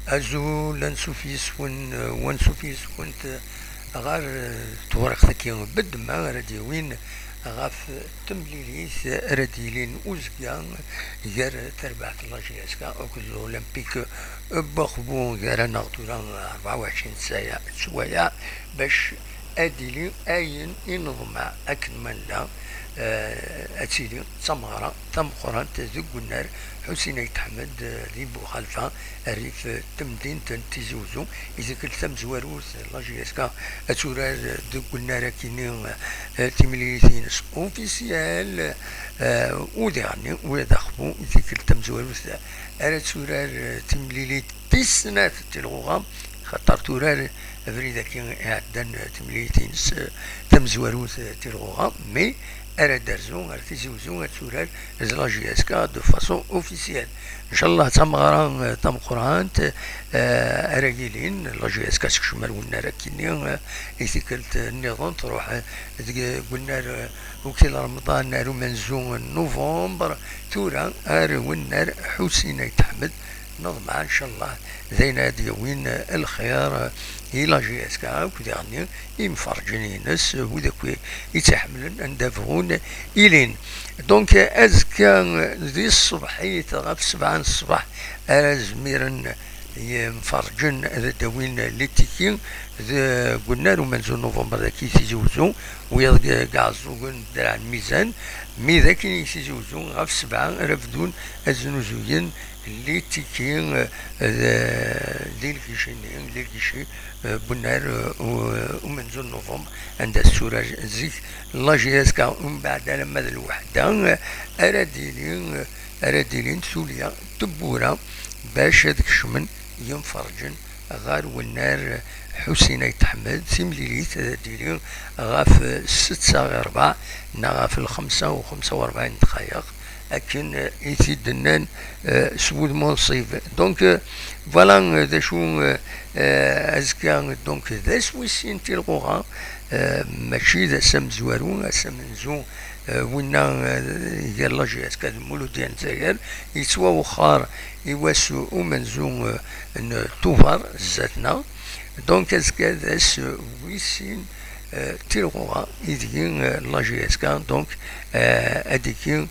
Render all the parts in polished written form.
أزول أنسوفيس ونسوفيس كنت غار تورق ثكي بد ما ردي وين غاف تمليليس رديلين أوزكيان غير تربعة الله جيسكا أوكل الأولمبيك بخبون غير نغطوران 24 ساعة شوية باش أديلي أين ينظم أكمل لا أتسيدي تمغرة تمقران تزوج النار حسين يتحمد ذي بو خلفة الريف تمدين تنتيزوزو إذا كنت تم زواروس الله جيسكا أتورار ذوق النار كيني تمليثين أوفيسيال ودعني ودخبو إذا كنت تم زواروس أتورار تمليلي تسنات تلغوغام خطر تورار فريدا كي عدن تمليثين تم زواروس تلغوغام مي أرى درزون أرى تزوزون أتورار زلا جيسكا دو فاسون أوفيسيال إن شاء الله تم غران تم قرآن أرى جيلين لا جيسكا سكشمال ونارا كيني إذكرت النظام تروح قلنا وكيل رمضان نارو منزون نوفمبر تورا أرى ونار حسين يتحمد نظم إن شاء الله زينا ديوين الخيار إلى جيسكا وكذا يمفرجني ناس وذاك يتحملن أندافعون إلين دونك أزكى ذي الصبحية غاف 7 الصباح أزميرن يمفرجن ذا دوين لتيكين ذا قلنا له منزل نوفمبر ذاك يسيزوزو ويا قاعزوغن درع الميزان مي ذاك يسيزوزو غاف 7 رفدون الزنوزوين اللي تيكين ديال كيشي بنار ومنزل نوفمبر عند السورة زيك الله جيسكا ومن بعد لما الوحدة أراديلين سوليا تبورا باش هذاك الشمن ينفرجن غار والنار حسين يتحمد سيمليليت ديالين غاف 6 غاف 45 دقائق لكن يتدنان سود منصيف دونك فوالا ذا شو ازكا دونك ذا سويسين تلقوها ماشي ذا سمزوارون سمنزو وينا يلا جي اسكا المولو ديال الجزائر يسوا وخار يواسو ومنزو توفر زاتنا دونك اسكا ذا سويسين تلقوها يدين لا جي اسكا دونك اديكين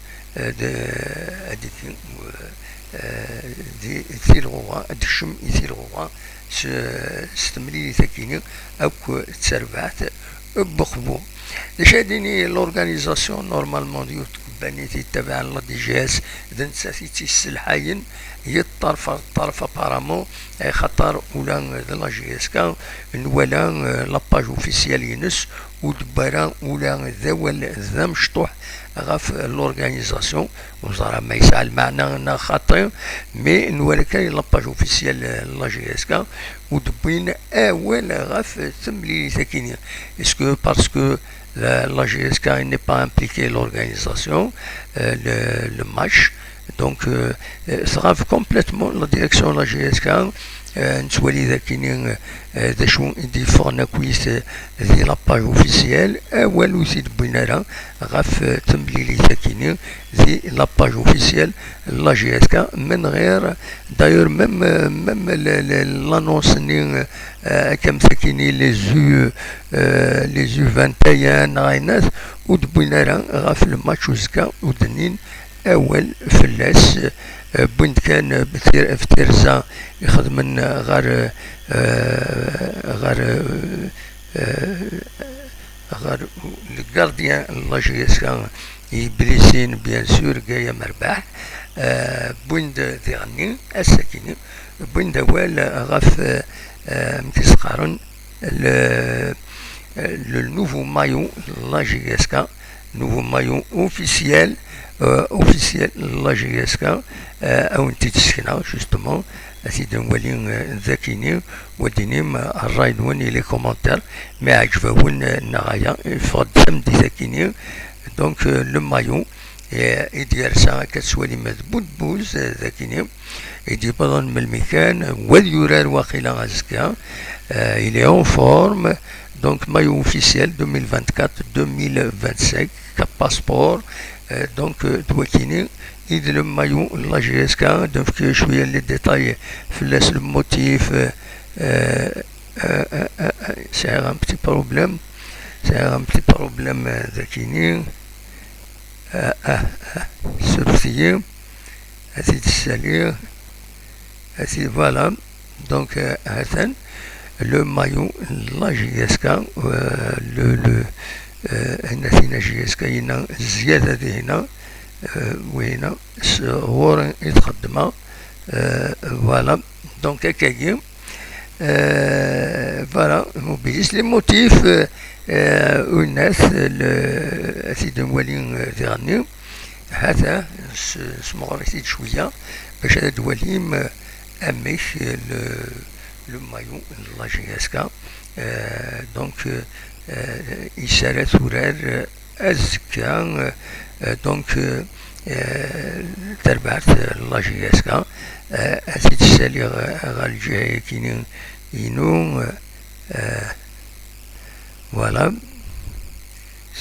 دي ثيرغوا الشم يثيرغوا ستملي ثكيني أو تسربعت بخبو لشاديني لورغانيزاسيون نورمالمون ديال بانيتي تبع لا دي جي اس دنت ساتيتي السلحاين هي الطرف بارامون خطر ولا لا جي اس كا ولا لاباج اوفيسيال ينس ودبارا ولا ذا مشطوح غاف لورغانيزاسيون وزارة ما يسعى المعنى خاطئ مي نورا كاين لاباج اوفيسيال لا جي اس كا ودبين اول غاف تملي ساكنين اسكو باسكو la GSK n'est pas impliquée l'organisation, le match, donc ça rave complètement la direction de la GSK. نسولي ذاكين ذا شو دي فورنا كويس ذي لاباج اوفيسيال اول وسيد بوينارا غاف تمليلي ذاكين ذي لاباج اوفيسيال لا جي اس كا من غير داير ميم لانونس ني كم ثاكيني لي زو 21 غاينات ودبوينارا غاف الماتش وزكا ودنين اول فلاس بنت كان في تيرزا يخدم غار الجارديان لا جي اس يبليسين بيان سور جايه مرباح بوند ديغني الساكنين بوند وال غاف متسقارن le nouveau maillot la GSK nouveau maillot officiel la GSK او انت تسكنها جوستومون اسيدي نولي ذاكيني ودينيم الرايد وني لي كومونتير ما عجبون النغايا فغد سمدي ذاكيني دونك لو مايو يدير ساعة كتسوالي مذبوط بوز ذاكيني يدي بدن من المكان واليورار واقيلا غازكا il est en forme donc maillot officiel 2024-2025 كباسبور دونك توكيني إذ لو مايو لا جي اس كا دونك شوية لي ديتاي فلاس الموتيف سي ان بتي بروبليم ذاكيني سورسيي هاتي تسالي هاتي فوالا دونك هاتان لو مايو لا جي اس كا لو هنا فينا جي اس كا هنا الزيادة دي هنا وهنا صغور يتقدمها فوالا دونك هكاكي فوالا موبيليس لي موتيف والناس أسيد موالين تغني هذا سمغريتي شوية باش هاد دواليم أميش لو مايو لا جي اس كا دونك إشارة ثورار أزكا دونك تربعت لا جي اس كا أسيد السالي غال جاي كينين إنو فوالا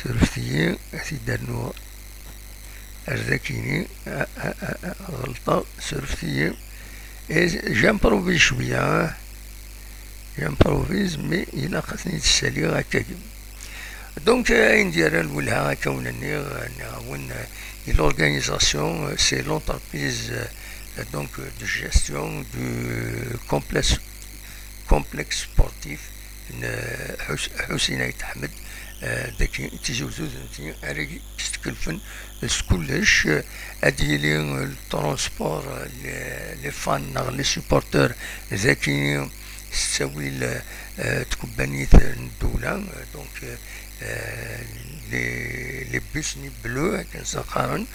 سرفتي أسيد دارنو أرزاكيني غلطة سرفتي جامبروفيز شوية جامبروفيز مي إلا خاصني تسالي هكاكي دونك ندير الولها كونني نعاون l'organisation c'est l'entreprise donc de gestion du complexe sportif حسين عيد أحمد داكي تيجوزو راكي تستكلفن كلش اديلي الترونسبور لي فان لي سوبورتور ذاكي تساوي تكبانية الدولة دونك لي بوس ني بلو كنسقارن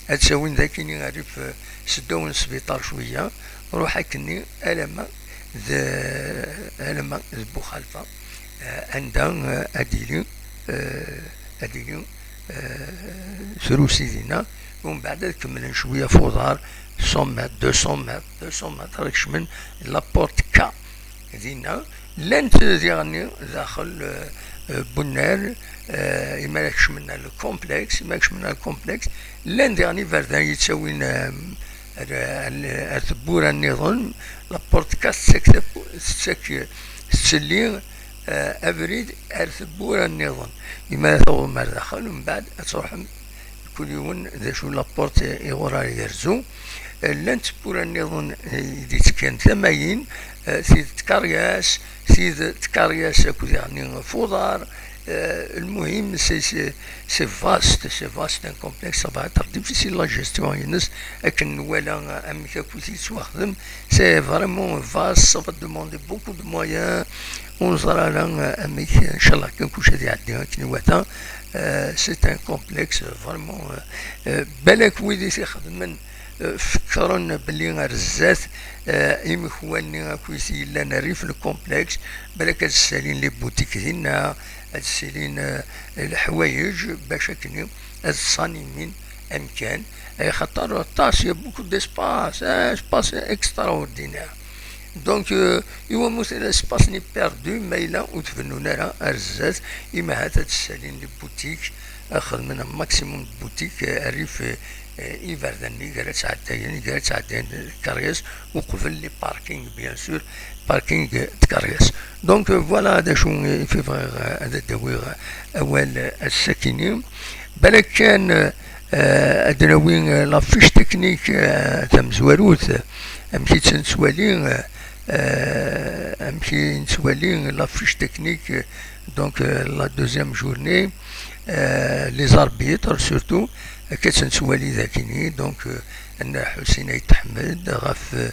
هتساوي ذاكي نعرف سداو السبيطار شوية روح هكني ألما ذبو خلفة عندها أديلي ثروسي دينا ومن بعد كملن شوية فوضار 100 متر 200 متر كشمن لابورت كا دينا لانت ديالني داخل بنار إما كشمنا الكومبلكس لان ديالني فردان يتساوين الثبورة النظام لابورت كا تسلي أبريد الثبورة النظام إما ثور مار داخل ومن بعد تروح كل يوم ذا شو لابورت يغورا يرزو لان تبورة النظام ديت كان ثماين سيد تكارياس أكو يعني فوضار المهم سي فاست ان كومبلكس طبعا ديفيسيل لا جيستيون ينس لكن ولا امك كوتي تواخدم سي فريمون فاست سافا دوموندي بوكو دو مويان ونظر على امك ان شاء الله كان كلشي يعدي كنواتا سي ان كومبلكس فريمون بالك ويدي تيخدمن فكرن بلي رزات إمخواني كويسي إلا ناري في الكومبلكس بالك هاد السالين لي بوتيك ديالنا هاد السالين الحوايج باش كني هاد الصانمين أمكان خاطر طاس يا بوكو ديسباس اسباس اكسترا اوردينير دونك إوا مثلا اسباس ني بيردو مايلا وتفنونا راه رزات إما هاد السالين لي بوتيك أخذ منها ماكسيموم بوتيك أريف إيفردني قالت عدين كاريس وقبل لي باركينغ بيان سور باركينغ تكاريس دونك فوالا هذا شو في هذا الدوير أول الساكنين بالك كان أدناوين لافيش تكنيك تم زواروت أمشي نسوالين لافيش تكنيك دونك لا دوزيام جورني لي زاربيتر سورتو كتنسوالي ذاكيني دونك أن حسين عيد أحمد غف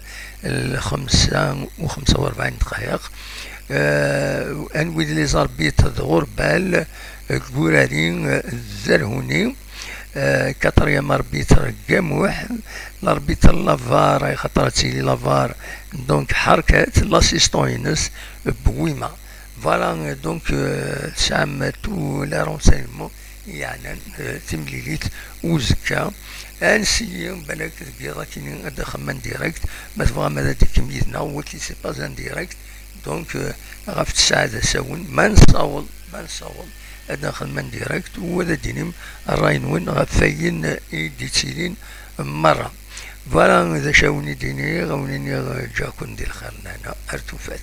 45 دقائق أنويد لي زاربيتر غربال كورارين الزرهوني كاتريام اربيتر قاموح الاربيتر لافار خاطر تسيلي لافار دونك حركات لاسيستون ينس بويما فوالا دونك تسعم تو لا رونسينمون يعني تمليليت وزكا انسي بالك تبيضا كيني ادخل ديريكت ما تبغى ماذا تكميتنا ولكن سي با ان ديريكت دونك غاف تساعد ساون ما نصاول هذا خدمان ديريكت وهذا دينيم الراين وين غفاين يديتيلين مرة. فوالا إذا شاوني ديني غاونيني جاكون ديال خير هنا أرتوفات.